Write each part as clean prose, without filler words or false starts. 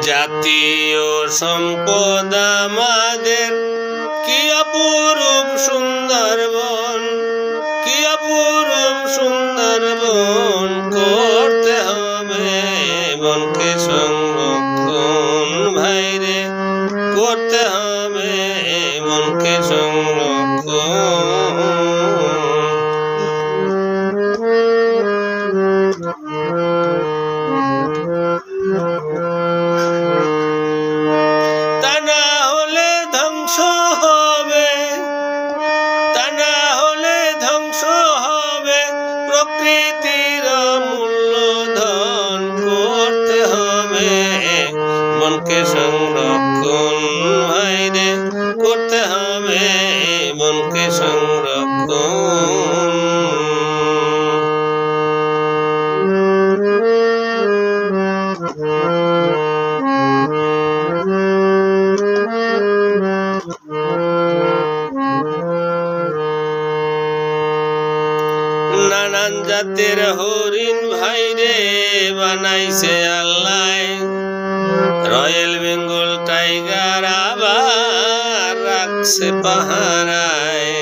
জাতীয় সম্পদ আমাদের কি অপরূপ সুন্দরবন, কি অপরূপ সুন্দরবন। করতে হবে বনকে সংরক্ষণ ভাইরে, করতে হবে বনকে সংরক্ষণ। তা না হলে ধ্বংস হবে, তা না হলে ধ্বংস হবে প্রকৃতির মূল্যধন। করতে হবে বনকে সংরক্ষণ ভাইরে, করতে হবে বনকে সংরক্ষণ। নানান জাতের হরিণ ভাইরে বানাইছে আল্লাহ, রয়্যাল বেঙ্গল টাইগার আবার রাখছে পাহারায়।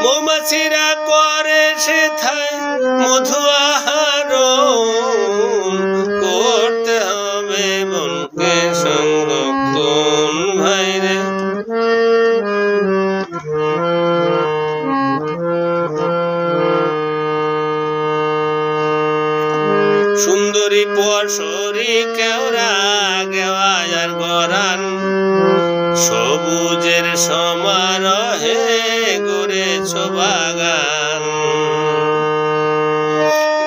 মৌমাছিরা করে সেথায় মধু আহরণ। করতে হবে বনকে সংরক্ষণ ভাইরে, সুন্দরী পশরী কেওড়া গেওয়ার গরান, সবুজের সমারোহে গড়েছ বাগান।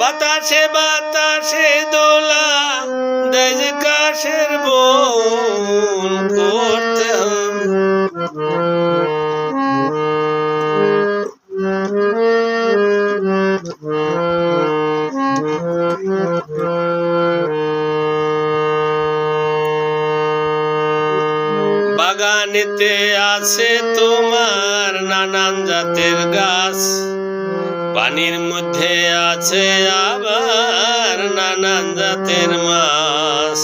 বাতাসে বাতাসে দোলা দেয় যে কাশের বন। করতে হবে বাগানেতে আছে তোমার নানান জাতের গাছ, পানির মধ্যে আছে আবার নানান জাতের মাছ।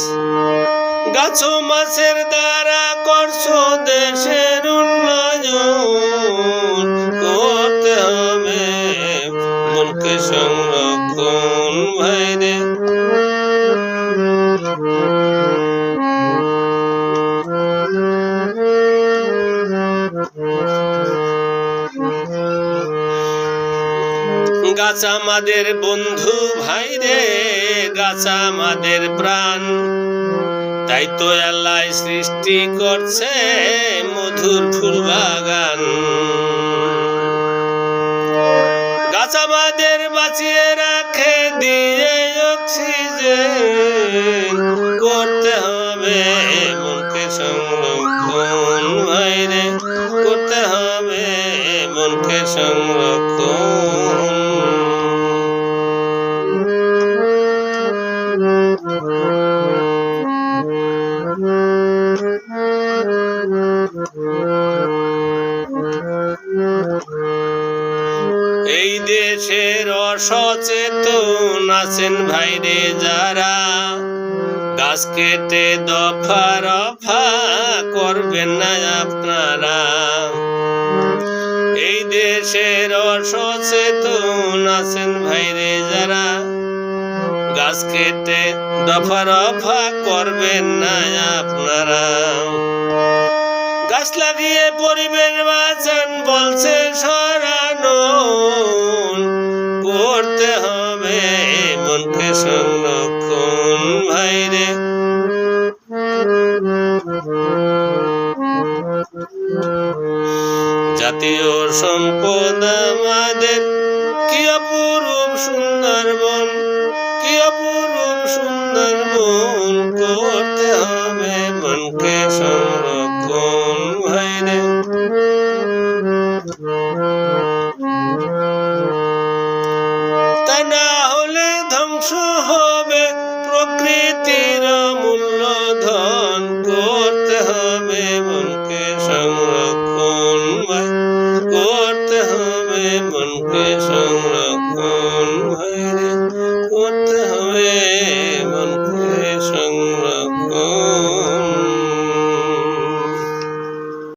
গাছ ও মাছের দ্বারা করছো দেশের উন্নয়ন। করতে হবে বনকে সংরক্ষণ ভাইরে, গাছ আমাদের বন্ধু ভাইরে, গাছ আমাদের প্রাণ। তাই তো আল্লাহ সৃষ্টি করছে মধুর ফুল বাগান। গাছ আমাদের বাঁচিয়ে রাখে দিয়ে অক্সিজেন। করতে হবে বনকে সংরক্ষণ ভাইরে, করতে হবে বনকে সংরক্ষণ। এই দেশের অসচেতন আছেন ভাইরে যারা, গাছ কেটে দফা রফা করবেন না আপনারা। এই দেশের অসচেতন আছেন ভাইরে যারা, গাছ কেটে দফা রফা করবেন না আপনারা। গাছ লাগিয়ে পরিবেশ বাঁচান বলছে সরানোন। করতে হবে বনকে সংরক্ষণ ভাইরে, জাতীয় সম্পদ আমাদের কি অপরূপ সুন্দরবন, কি অপরূপ সুন্দরবন। করতে হবে বনকে সংরক্ষণ ভাইরে, তা না হলে ধ্বংস হবে প্রকৃতির মূল্যধন। করতে হবে বনকে সংরক্ষণ ভাই, করতে হবে বনকে সংরক্ষণ ভাইরে।